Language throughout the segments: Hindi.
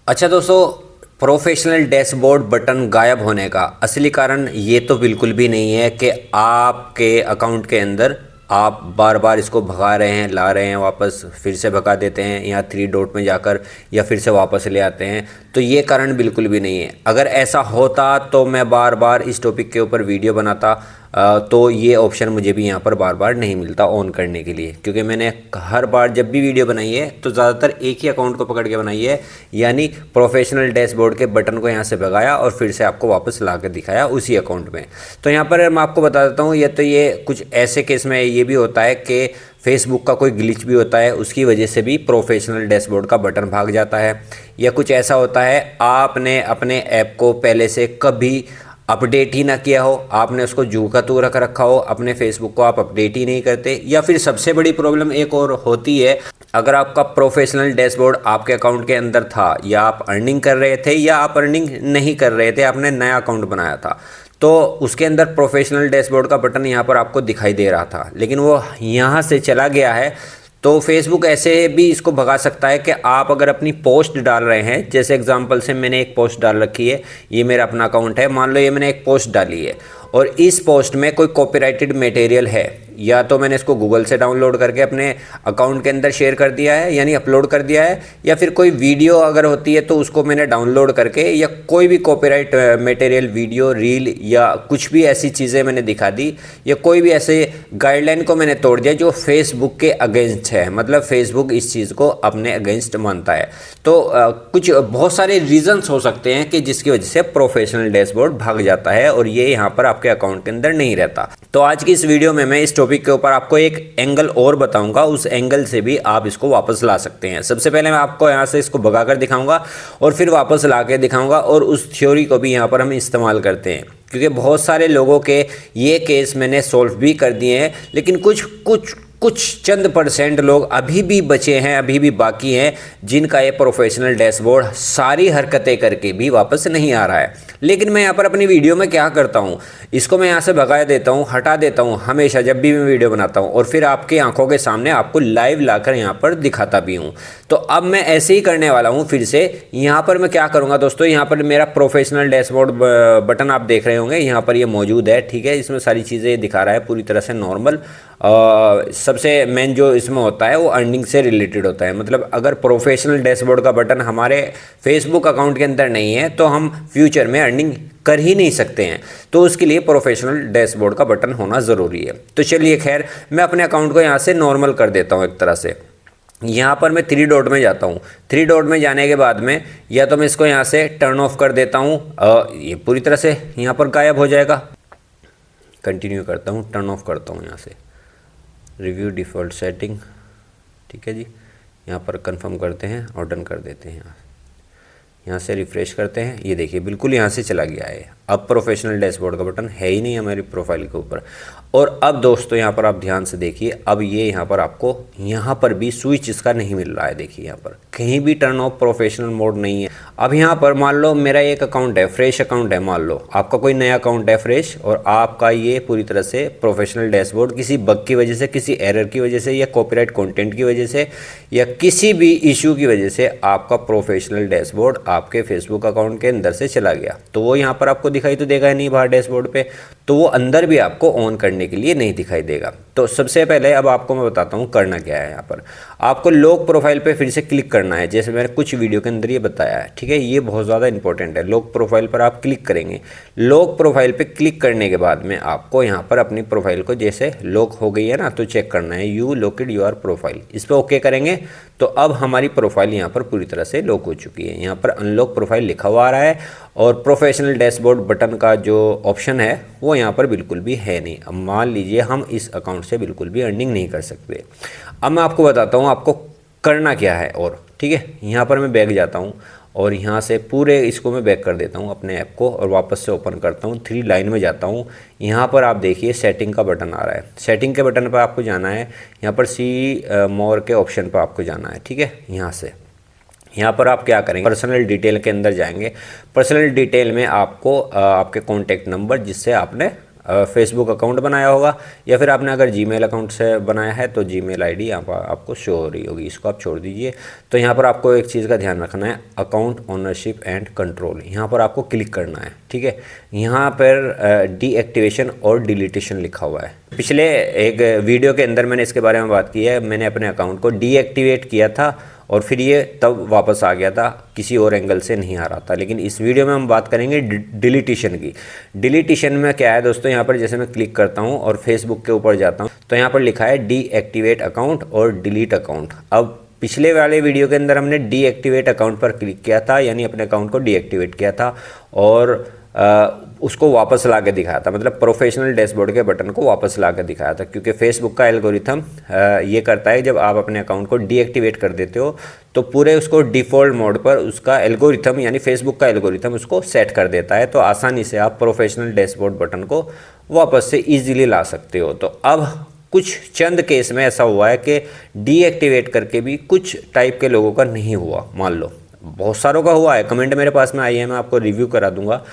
अच्छा दोस्तों, प्रोफेशनल डैशबोर्ड बटन गायब होने का असली कारण ये तो बिल्कुल भी नहीं है कि आपके अकाउंट के अंदर आप बार बार इसको भगा रहे हैं, ला रहे हैं, वापस फिर से भगा देते हैं यहाँ थ्री डॉट में जाकर, या फिर से वापस ले आते हैं। तो ये कारण बिल्कुल भी नहीं है। अगर ऐसा होता तो मैं बार बार इस टॉपिक के ऊपर वीडियो बनाता। तो ये ऑप्शन मुझे भी यहाँ पर बार बार नहीं मिलता ऑन करने के लिए, क्योंकि मैंने हर बार जब भी वीडियो बनाई है तो ज़्यादातर एक ही अकाउंट को पकड़ के बनाई है, यानी प्रोफेशनल डैशबोर्ड के बटन को यहाँ से भगाया और फिर से आपको वापस ला कर दिखाया उसी अकाउंट में। तो यहाँ पर मैं आपको बता देता हूँ, ये कुछ ऐसे केस में ये भी होता है कि फेसबुक का कोई ग्लिच भी होता है, उसकी वजह से भी प्रोफेशनल डैशबोर्ड का बटन भाग जाता है। या कुछ ऐसा होता है आपने अपने ऐप को पहले से कभी अपडेट ही ना किया हो, आपने उसको जू का तू रख रखा हो, अपने फेसबुक को आप अपडेट ही नहीं करते। या फिर सबसे बड़ी प्रॉब्लम एक और होती है, अगर आपका प्रोफेशनल डैशबोर्ड आपके अकाउंट के अंदर था, या आप अर्निंग कर रहे थे या आप अर्निंग नहीं कर रहे थे, आपने नया अकाउंट बनाया था, तो उसके अंदर प्रोफेशनल डैशबोर्ड का बटन यहाँ पर आपको दिखाई दे रहा था, लेकिन वो यहाँ से चला गया है। तो फेसबुक ऐसे भी इसको भगा सकता है कि आप अगर अपनी पोस्ट डाल रहे हैं, जैसे एग्जांपल से मैंने एक पोस्ट डाल रखी है, ये मेरा अपना अकाउंट है, मान लो ये मैंने एक पोस्ट डाली है और इस पोस्ट में कोई कॉपीराइटेड मटेरियल है, या तो मैंने इसको गूगल से डाउनलोड करके अपने अकाउंट के अंदर शेयर कर दिया है, यानी अपलोड कर दिया है, या फिर कोई वीडियो अगर होती है तो उसको मैंने डाउनलोड करके, या कोई भी कॉपीराइट मटेरियल, वीडियो, रील या कुछ भी ऐसी चीज़ें मैंने दिखा दी, या कोई भी ऐसे गाइडलाइन को मैंने तोड़ दिया जो फेसबुक के अगेंस्ट है, मतलब फेसबुक इस चीज़ को अपने अगेंस्ट मानता है। तो कुछ बहुत सारे रीजंस हो सकते हैं कि जिसकी वजह से प्रोफेशनल डैशबोर्ड भाग जाता है और ये यहाँ पर आपके अकाउंट के अंदर नहीं रहता। तो आज की इस वीडियो में मैं इस टॉपिक के ऊपर आपको एक एंगल और बताऊंगा, उस एंगल से भी आप इसको वापस ला सकते हैं। सबसे पहले मैं आपको यहाँ से इसको भगाकर दिखाऊंगा और फिर वापस ला के दिखाऊंगा, और उस थ्योरी को भी यहाँ पर हम इस्तेमाल करते हैं, क्योंकि बहुत सारे लोगों के ये केस मैंने सॉल्व भी कर दिए हैं, लेकिन कुछ चंद परसेंट लोग अभी भी बचे हैं, अभी भी बाकी हैं, जिनका ये प्रोफेशनल डैशबोर्ड सारी हरकतें करके भी वापस नहीं आ रहा है। लेकिन मैं यहाँ पर अपनी वीडियो में क्या करता हूँ, इसको मैं यहाँ से भगा देता हूँ, हटा देता हूँ हमेशा जब भी मैं वीडियो बनाता हूँ, और फिर आपकी आंखों के सामने आपको लाइव लाकर यहाँ पर दिखाता भी हूँ। तो अब मैं ऐसे ही करने वाला हूँ फिर से। यहाँ पर मैं क्या करूँगा दोस्तों, यहाँ पर मेरा प्रोफेशनल डैशबोर्ड बटन आप देख रहे होंगे, यहाँ पर ये मौजूद है, ठीक है। इसमें सारी चीज़ें दिखा रहा है पूरी तरह से नॉर्मल। सबसे मेन जो इसमें होता है वो अर्निंग से रिलेटेड होता है, मतलब अगर प्रोफेशनल डैशबोर्ड का बटन हमारे फेसबुक अकाउंट के अंदर नहीं है तो हम फ्यूचर में अर्निंग कर ही नहीं सकते हैं। तो उसके लिए प्रोफेशनल डैशबोर्ड का बटन होना ज़रूरी है। तो चलिए खैर, मैं अपने अकाउंट को यहाँ से नॉर्मल कर देता हूँ एक तरह से। यहाँ पर मैं थ्री डॉट में जाता हूँ, थ्री डॉट में जाने के बाद में या तो मैं इसको यहाँ से टर्न ऑफ कर देता हूँ, ये पूरी तरह से यहाँ पर गायब हो जाएगा। कंटिन्यू करता हूँ, टर्न ऑफ करता हूँ यहाँ से, रिव्यू डिफ़ॉल्ट सेटिंग, ठीक है जी। यहाँ पर कंफर्म करते हैं और डन कर देते हैं। यहाँ से रिफ़्रेश करते हैं, ये देखिए बिल्कुल यहाँ से चला गया है। अब प्रोफेशनल डैशबोर्ड का बटन है ही नहीं हमारी प्रोफाइल के ऊपर। और अब दोस्तों यहाँ पर आप ध्यान से देखिए, अब ये यहाँ पर आपको यहाँ पर भी स्विच इसका नहीं मिल रहा है। देखिए यहाँ पर कहीं भी टर्न ऑफ प्रोफेशनल मोड नहीं है। अब यहाँ पर मान लो मेरा एक अकाउंट है, फ्रेश अकाउंट है, मान लो आपका कोई नया अकाउंट है फ्रेश, और आपका ये पूरी तरह से प्रोफेशनल डैशबोर्ड किसी बग की वजह से, किसी एरर की वजह से, या कॉपीराइट कंटेंट की वजह से, या किसी भी इशू की वजह से आपका प्रोफेशनल डैशबोर्ड आपके फेसबुक अकाउंट के अंदर से चला गया, तो वो यहाँ पर आपको दिखाई तो देगा नहीं बाहर डैशबोर्ड पे, तो वो अंदर भी आपको ऑन करने के लिए नहीं दिखाई देगा। तो सबसे पहले अब आपको मैं बताता हूँ करना क्या है। यहाँ पर आपको लॉक प्रोफाइल पे फिर से क्लिक करना है, जैसे मैंने कुछ वीडियो के अंदर ये बताया है, ठीक है। ये बहुत ज़्यादा इंपॉर्टेंट है। लॉक प्रोफाइल पर आप क्लिक करेंगे। लॉक प्रोफाइल पे क्लिक करने के बाद में आपको यहाँ पर अपनी प्रोफाइल को, जैसे लॉक हो गई है ना, तो चेक करना है यू लॉक्ड योर प्रोफाइल, इस पर ओके करेंगे तो अब हमारी प्रोफाइल यहाँ पर पूरी तरह से लॉक हो चुकी है। यहाँ पर अनलॉक प्रोफाइल लिखा हुआ आ रहा है, और प्रोफेशनल डैशबोर्ड बटन का जो ऑप्शन है वो यहाँ पर बिल्कुल भी है नहीं। अब मान लीजिए हम इस अकाउंट से बिल्कुल भी अर्निंग नहीं कर सकते। अब मैं आपको बताता हूँ आपको करना क्या है, और ठीक है। यहाँ पर मैं बैक जाता हूँ और यहाँ से पूरे इसको मैं बैक कर देता हूँ अपने ऐप को, और वापस से ओपन करता हूँ, थ्री लाइन में जाता हूँ। यहाँ पर आप देखिए सेटिंग का बटन आ रहा है, सेटिंग के बटन पर आपको जाना है, यहाँ पर सी मोर के ऑप्शन पर आपको जाना है, ठीक है। यहाँ पर आप क्या करेंगे, पर्सनल डिटेल के अंदर जाएंगे। पर्सनल डिटेल में आपको आपके कॉन्टैक्ट नंबर जिससे आपने फेसबुक अकाउंट बनाया होगा, या फिर आपने अगर जीमेल अकाउंट से बनाया है तो जीमेल आईडी यहाँ पर आपको शो हो रही होगी, इसको आप छोड़ दीजिए। तो यहाँ पर आपको एक चीज़ का ध्यान रखना है, अकाउंट ओनरशिप एंड कंट्रोल, यहाँ पर आपको क्लिक करना है। ठीक है, यहाँ पर डीएक्टिवेशन और डिलीटेशन लिखा हुआ है। पिछले एक वीडियो के अंदर मैंने इसके बारे में बात की है, मैंने अपने अकाउंट को डीएक्टिवेट किया था और फिर ये तब वापस आ गया था, किसी और एंगल से नहीं आ रहा था। लेकिन इस वीडियो में हम बात करेंगे डिलीटेशन की। डिलीटेशन में क्या है दोस्तों, यहाँ पर जैसे मैं क्लिक करता हूँ और फेसबुक के ऊपर जाता हूँ तो यहाँ पर लिखा है डीएक्टिवेट अकाउंट और डिलीट अकाउंट। अब पिछले वाले वीडियो के अंदर हमने डीएक्टिवेट अकाउंट पर क्लिक किया था, यानी अपने अकाउंट को डीएक्टिवेट किया था और उसको वापस ला के दिखाया था, मतलब प्रोफेशनल डैशबोर्ड के बटन को वापस ला के दिखाया था। क्योंकि फेसबुक का एल्गोरिथम ये करता है, जब आप अपने अकाउंट को डीएक्टिवेट कर देते हो तो पूरे उसको डिफ़ॉल्ट मोड पर उसका एल्गोरिथम यानी फेसबुक का एल्गोरिथम उसको सेट कर देता है। तो आसानी से आप प्रोफेशनल डैशबोर्ड बटन को वापस से ईजिली ला सकते हो। तो अब कुछ चंद केस में ऐसा हुआ है कि डीएक्टिवेट करके भी कुछ टाइप के लोगों का नहीं हुआ, मान लो बहुत सारों का हुआ है, कमेंट मेरे पास में आई है, मैं आपको रिव्यू करा दूंगा,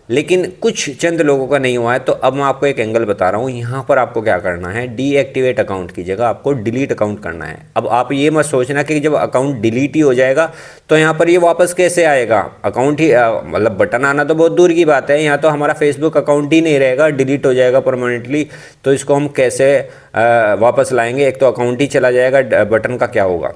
लेकिन कुछ चंद लोगों का नहीं हुआ है। तो अब मैं आपको एक एंगल बता रहा हूँ, यहाँ पर आपको क्या करना है, डीएक्टिवेट अकाउंट की जगह आपको डिलीट अकाउंट करना है। अब आप ये मत सोचना कि जब अकाउंट डिलीट ही हो जाएगा तो यहाँ पर ये वापस कैसे आएगा, अकाउंट ही मतलब बटन आना तो बहुत दूर की बात है, यहाँ तो हमारा फेसबुक अकाउंट ही नहीं रहेगा, डिलीट हो जाएगा परमानेंटली। तो इसको हम कैसे वापस लाएंगे, एक तो अकाउंट ही चला जाएगा, बटन का क्या होगा।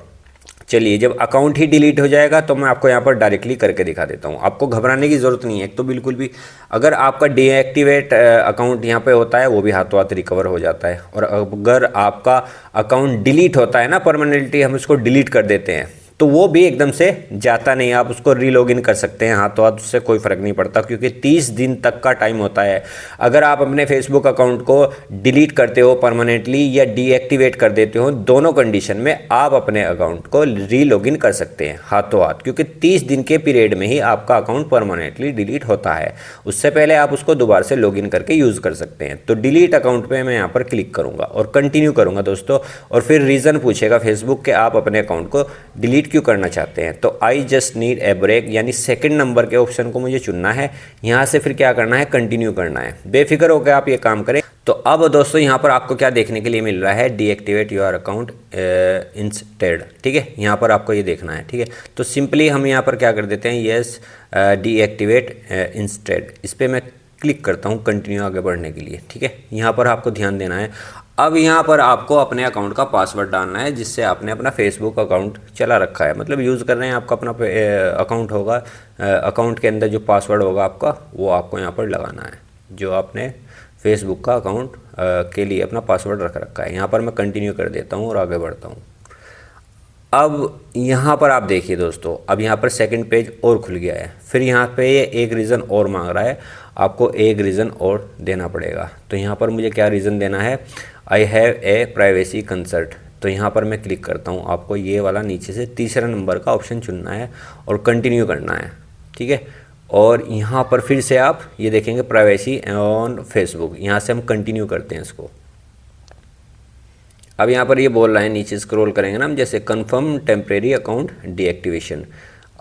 चलिए, जब अकाउंट ही डिलीट हो जाएगा तो मैं आपको यहाँ पर डायरेक्टली करके दिखा देता हूँ। आपको घबराने की ज़रूरत नहीं है, एक तो बिल्कुल भी, अगर आपका डीएक्टिवेट अकाउंट यहाँ पे होता है वो भी हाथों हाथ रिकवर हो जाता है, और अगर आपका अकाउंट डिलीट होता है ना परमानेंटली, हम उसको डिलीट कर देते हैं तो वो भी एकदम से जाता नहीं, आप उसको रीलॉगिन कर सकते हैं हाथों हाथ, उससे कोई फ़र्क नहीं पड़ता, क्योंकि 30 दिन तक का टाइम होता है। अगर आप अपने फेसबुक अकाउंट को डिलीट करते हो परमानेंटली या डीएक्टिवेट कर देते हो, दोनों कंडीशन में आप अपने अकाउंट को रीलॉगिन कर सकते हैं हाथों हाथ, क्योंकि 30 दिन के पीरियड में ही आपका अकाउंट परमानेंटली डिलीट होता है। उससे पहले आप उसको दोबारा से लॉगिन करके यूज़ कर सकते हैं। तो डिलीट अकाउंट पर मैं यहाँ पर क्लिक करूँगा और कंटिन्यू करूँगा दोस्तों, और फिर रीज़न पूछेगा फेसबुक के आप अपने अकाउंट को डिलीट क्यों करना चाहते हैं। तो I just need a break, यानी सेकंड नंबर के ऑप्शन को मुझे चुनना है। यहाँ से फिर क्या करना है, कंटिन्यू करना है। बेफिक्र होकर आप ये काम करें। तो अब दोस्तों यहाँ पर आपको क्या देखने के लिए मिल रहा है, डीएक्टिवेट योर अकाउंट इंस्टेड। ठीक है, यहाँ पर आपको ये देखना है। ठीक है, तो सिंपली हम यहाँ पर क्या कर देते हैं, येस डीएक्टिवेट इंस्टेड, इस पर मैं क्लिक करता हूँ कंटिन्यू आगे बढ़ने के लिए। ठीक है, यहाँ पर आपको ध्यान देना है। अब यहाँ पर आपको अपने अकाउंट का पासवर्ड डालना है, जिससे आपने अपना फेसबुक अकाउंट चला रखा है, मतलब यूज़ कर रहे हैं, आपका अपना अकाउंट होगा, अकाउंट के अंदर जो पासवर्ड होगा आपका वो आपको यहाँ पर लगाना है, जो आपने फेसबुक का अकाउंट के लिए अपना पासवर्ड रख रखा है। यहाँ पर मैं कंटिन्यू कर देता हूँ और आगे बढ़ता हूँ। अब यहाँ पर आप देखिए दोस्तों, अब यहाँ पर सेकंड पेज और खुल गया है। फिर यहाँ पे ये एक रीज़न और मांग रहा है, आपको एक रीज़न और देना पड़ेगा। तो यहाँ पर मुझे क्या रीज़न देना है, I have a privacy concert. तो यहाँ पर मैं क्लिक करता हूँ, आपको ये वाला नीचे से तीसरा नंबर का ऑप्शन चुनना है और कंटिन्यू करना है। ठीक है, और यहाँ पर फिर से आप ये देखेंगे प्राइवेसी ऑन फेसबुक, यहाँ से हम कंटिन्यू करते हैं इसको। अब यहाँ पर ये बोल रहा है, नीचे स्क्रॉल करेंगे ना हम, जैसे कन्फर्म टेम्परेरी अकाउंट डीएक्टिवेशन।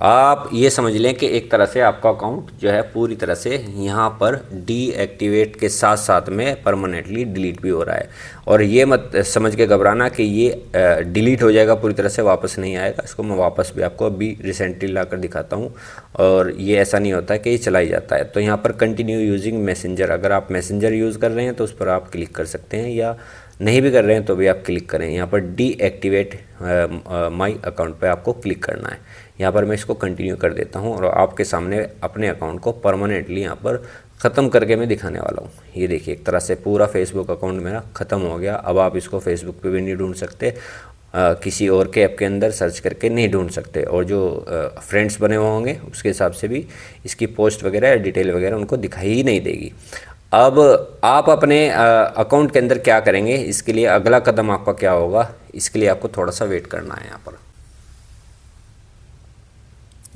आप ये समझ लें कि एक तरह से आपका अकाउंट जो है पूरी तरह से यहाँ पर डीएक्टिवेट के साथ साथ में परमानेंटली डिलीट भी हो रहा है। और ये मत समझ के घबराना कि ये डिलीट हो जाएगा पूरी तरह से, वापस नहीं आएगा। इसको मैं वापस भी आपको अभी रिसेंटली ला कर दिखाता हूँ, और ये ऐसा नहीं होता है कि ये चला ही जाता है। तो यहाँ पर कंटिन्यू यूजिंग मैसेंजर, अगर आप मैसेंजर यूज़ कर रहे हैं तो उस पर आप क्लिक कर सकते हैं, या नहीं भी कर रहे हैं तो भी आप क्लिक करें। यहाँ पर डीएक्टिवेट माई अकाउंट पे आपको क्लिक करना है। यहाँ पर मैं इसको कंटिन्यू कर देता हूँ और आपके सामने अपने अकाउंट को परमानेंटली यहाँ पर ख़त्म करके मैं दिखाने वाला हूँ। ये देखिए, एक तरह से पूरा फेसबुक अकाउंट मेरा ख़त्म हो गया। अब आप इसको फेसबुक पे भी नहीं ढूंढ सकते, किसी और के ऐप के अंदर सर्च करके नहीं ढूंढ सकते, और जो फ्रेंड्स बने हुए होंगे उसके हिसाब से भी इसकी पोस्ट वगैरह डिटेल वगैरह उनको दिखाई ही नहीं देगी। अब आप अपने अकाउंट के अंदर क्या करेंगे, इसके लिए अगला कदम आपका क्या होगा, इसके लिए आपको थोड़ा सा वेट करना है। यहाँ पर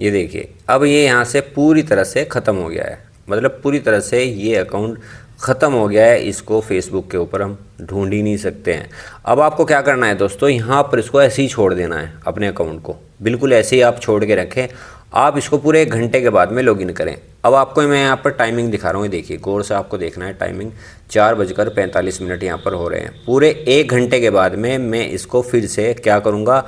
ये देखिए, अब ये यहाँ से पूरी तरह से ख़त्म हो गया है, मतलब पूरी तरह से ये अकाउंट ख़त्म हो गया है। इसको फेसबुक के ऊपर हम ढूंढ ही नहीं सकते हैं। अब आपको क्या करना है दोस्तों, यहाँ पर इसको ऐसे ही छोड़ देना है अपने अकाउंट को, बिल्कुल ऐसे ही आप छोड़ के रखें। आप इसको पूरे 1 घंटे के बाद में लॉगिन करें। अब आपको मैं यहाँ पर टाइमिंग दिखा रहा हूँ, देखिए गौर से आपको देखना है। टाइमिंग 4:45 यहाँ पर हो रहे हैं। पूरे 1 घंटे के बाद में मैं इसको फिर से क्या करूँगा,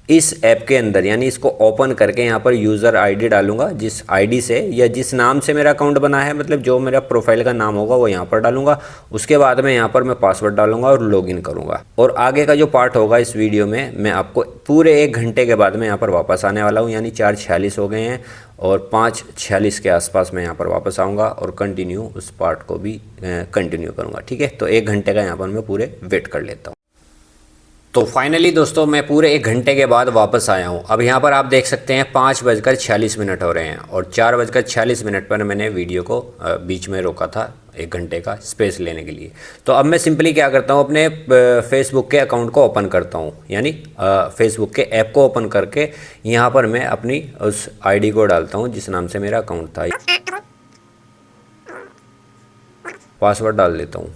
इस ऐप के अंदर यानी इसको ओपन करके यहाँ पर यूज़र आईडी डालूंगा, जिस आईडी से या जिस नाम से मेरा अकाउंट बना है, मतलब जो मेरा प्रोफाइल का नाम होगा वो यहाँ पर डालूंगा। उसके बाद में यहाँ पर मैं पासवर्ड डालूंगा और लॉगिन करूँगा। और आगे का जो पार्ट होगा इस वीडियो में मैं आपको पूरे 1 घंटे के बाद में यहाँ पर वापस आने वाला हूँ। यानी 4:46 हो गए हैं और 5:46 के आसपास मैं यहाँ पर वापस आऊँगा और कंटिन्यू उस पार्ट को भी कंटिन्यू करूँगा। ठीक है, तो 1 घंटे का यहाँ पर मैं पूरे वेट कर लेता हूँ। तो फाइनली दोस्तों मैं पूरे 1 घंटे के बाद वापस आया हूँ। अब यहाँ पर आप देख सकते हैं 5:46 हो रहे हैं और 4:46 पर मैंने वीडियो को बीच में रोका था 1 घंटे का स्पेस लेने के लिए। तो अब मैं सिंपली क्या करता हूँ, अपने फेसबुक के अकाउंट को ओपन करता हूँ, यानी फेसबुक के ऐप को ओपन करके यहाँ पर मैं अपनी उस आईडी को डालता हूँ जिस नाम से मेरा अकाउंट था। पासवर्ड डाल देता हूँ।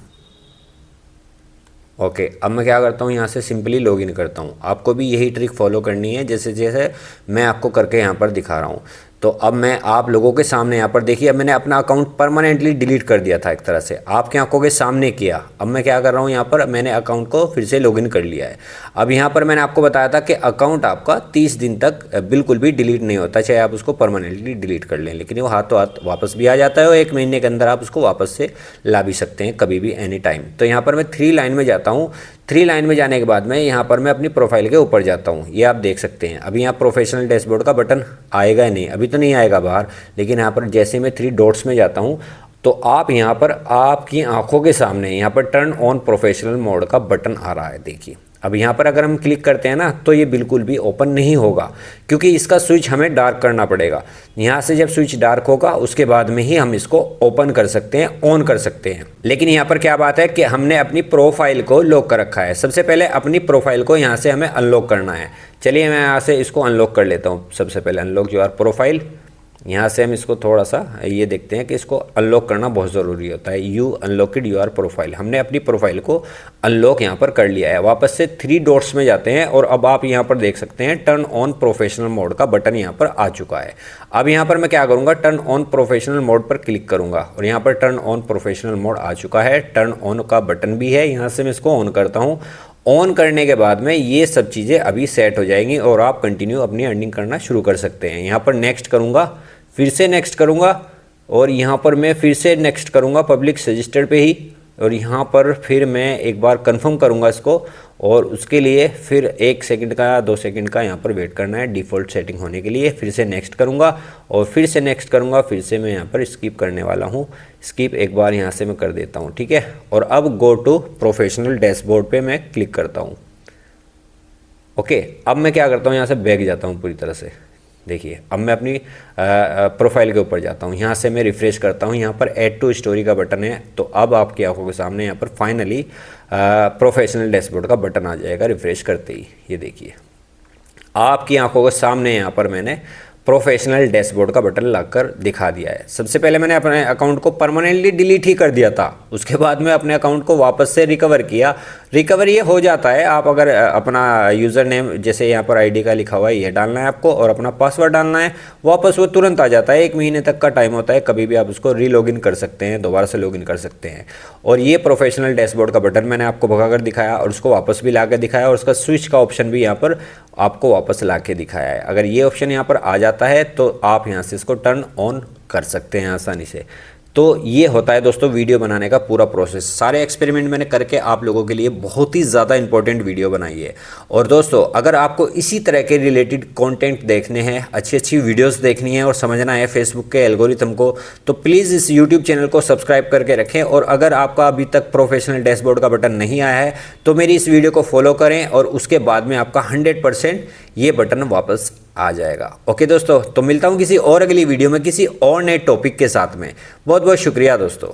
ओके, अब मैं क्या करता हूँ, यहाँ से सिंपली लॉगिन करता हूँ। आपको भी यही ट्रिक फॉलो करनी है जैसे जैसे मैं आपको करके यहाँ पर दिखा रहा हूँ। तो अब मैं आप लोगों के सामने यहाँ पर देखिए, अब मैंने अपना अकाउंट परमानेंटली डिलीट कर दिया था एक तरह से, आपकी आंखों के सामने किया। अब मैं क्या कर रहा हूँ, यहाँ पर मैंने अकाउंट को फिर से लॉगिन कर लिया है। अब यहाँ पर मैंने आपको बताया था कि अकाउंट आपका 30 दिन तक बिल्कुल भी डिलीट नहीं होता, चाहे आप उसको परमानेंटली डिलीट कर लें, लेकिन वो हाथों हाथ वापस भी आ जाता है और 1 महीने के अंदर आप उसको वापस से ला भी सकते हैं कभी भी, एनी टाइम। तो यहाँ पर मैं 3 लाइन में जाता हूँ। 3 लाइन में जाने के बाद में यहाँ पर मैं अपनी प्रोफाइल के ऊपर जाता हूँ। ये आप देख सकते हैं अभी यहाँ प्रोफेशनल डैशबोर्ड का बटन आएगा ही नहीं, अभी तो नहीं आएगा बाहर, लेकिन यहाँ पर जैसे मैं 3 डॉट्स में जाता हूँ तो आप यहाँ पर आपकी आंखों के सामने यहाँ पर टर्न ऑन प्रोफेशनल मोड का बटन आ रहा है। देखिए अब यहाँ पर अगर हम क्लिक करते हैं ना तो ये बिल्कुल भी ओपन नहीं होगा, क्योंकि इसका स्विच हमें डार्क करना पड़ेगा। यहाँ से जब स्विच डार्क होगा उसके बाद में ही हम इसको ओपन कर सकते हैं, ऑन कर सकते हैं। लेकिन यहाँ पर क्या बात है कि हमने अपनी प्रोफाइल को लॉक कर रखा है। सबसे पहले अपनी प्रोफाइल को यहाँ से हमें अनलॉक करना है। चलिए मैं यहाँ से इसको अनलॉक कर लेता हूँ। सबसे पहले अनलॉक योर प्रोफाइल, यहाँ से हम इसको थोड़ा सा ये देखते हैं कि इसको अनलॉक करना बहुत ज़रूरी होता है। यू अनलॉकड योर प्रोफाइल, हमने अपनी प्रोफाइल को अनलॉक यहाँ पर कर लिया है। वापस से 3 डॉट्स में जाते हैं और अब आप यहाँ पर देख सकते हैं टर्न ऑन प्रोफेशनल मोड का बटन यहाँ पर आ चुका है। अब यहाँ पर मैं क्या करूँगा, टर्न ऑन प्रोफेशनल मोड पर क्लिक करूँगा और यहाँ पर टर्न ऑन प्रोफेशनल मोड आ चुका है। टर्न ऑन का बटन भी है, यहाँ से मैं इसको ऑन करता हूँ। ऑन करने के बाद में ये सब चीज़ें अभी सेट हो जाएंगी और आप कंटिन्यू अपनी अर्निंग करना शुरू कर सकते हैं। यहाँ पर नेक्स्ट करूँगा, फिर से नेक्स्ट करूँगा और यहाँ पर मैं फिर से नेक्स्ट करूँगा पब्लिक सजेस्टेड पे ही, और यहाँ पर फिर मैं एक बार कंफर्म करूँगा इसको और उसके लिए फिर 1 सेकंड का 2 सेकंड का यहाँ पर वेट करना है डिफ़ॉल्ट सेटिंग होने के लिए। फिर से नेक्स्ट करूँगा और फिर से नेक्स्ट करूँगा। फिर से मैं यहाँ पर स्किप करने वाला हूँ, स्किप एक बार यहाँ से मैं कर देता हूँ, ठीक है। और अब गो टू प्रोफेशनल डैशबोर्ड पे मैं क्लिक करता हूँ। ओके, अब मैं क्या करता हूँ, यहाँ से बैक जाता हूँ पूरी तरह से। देखिए अब मैं अपनी प्रोफाइल के ऊपर जाता हूँ, यहाँ से मैं रिफ़्रेश करता हूँ। यहाँ पर ऐड टू स्टोरी का बटन है, तो अब आपकी आंखों के सामने यहाँ पर फाइनली प्रोफेशनल डैशबोर्ड का बटन आ जाएगा रिफ़्रेश करते ही। ये देखिए आपकी आंखों के सामने यहाँ पर मैंने प्रोफेशनल डैशबोर्ड का बटन लगाकर दिखा दिया है। सबसे पहले मैंने अपने अकाउंट को परमानेंटली डिलीट ही कर दिया था, उसके बाद में अपने अकाउंट को वापस से रिकवर किया। रिकवर ये हो जाता है, आप अगर अपना यूज़र नेम जैसे यहाँ पर आईडी का लिखा हुआ है ये डालना है आपको और अपना पासवर्ड डालना है, वापस वो तुरंत आ जाता है। 1 महीने तक का टाइम होता है, कभी भी आप उसको रीलॉगिन कर सकते हैं, दोबारा से लॉगिन कर सकते हैं। और ये प्रोफेशनल डैशबोर्ड का बटन मैंने आपको भगाकर दिखाया और उसको वापस भी ला कर दिखाया और उसका स्विच का ऑप्शन भी यहाँ पर आपको वापस ला के दिखाया है। अगर ये ऑप्शन यहाँ पर आ जाता है तो आप यहाँ से इसको टर्न ऑन कर सकते हैं आसानी से। तो ये होता है दोस्तों वीडियो बनाने का पूरा प्रोसेस। सारे एक्सपेरिमेंट मैंने करके आप लोगों के लिए बहुत ही ज़्यादा इंपॉर्टेंट वीडियो बनाई है। और दोस्तों अगर आपको इसी तरह के रिलेटेड कंटेंट देखने हैं, अच्छी अच्छी वीडियोस देखनी है और समझना है फेसबुक के एल्गोरिथम को, तो प्लीज़ इस यूट्यूब चैनल को सब्सक्राइब करके रखें। और अगर आपका अभी तक प्रोफेशनल डैशबोर्ड का बटन नहीं आया है तो मेरी इस वीडियो को फॉलो करें और उसके बाद में आपका 100% ये बटन वापस आ जाएगा। ओके दोस्तों, तो मिलता हूँ किसी और अगली वीडियो में किसी और नए टॉपिक के साथ में। बहुत बहुत शुक्रिया दोस्तों।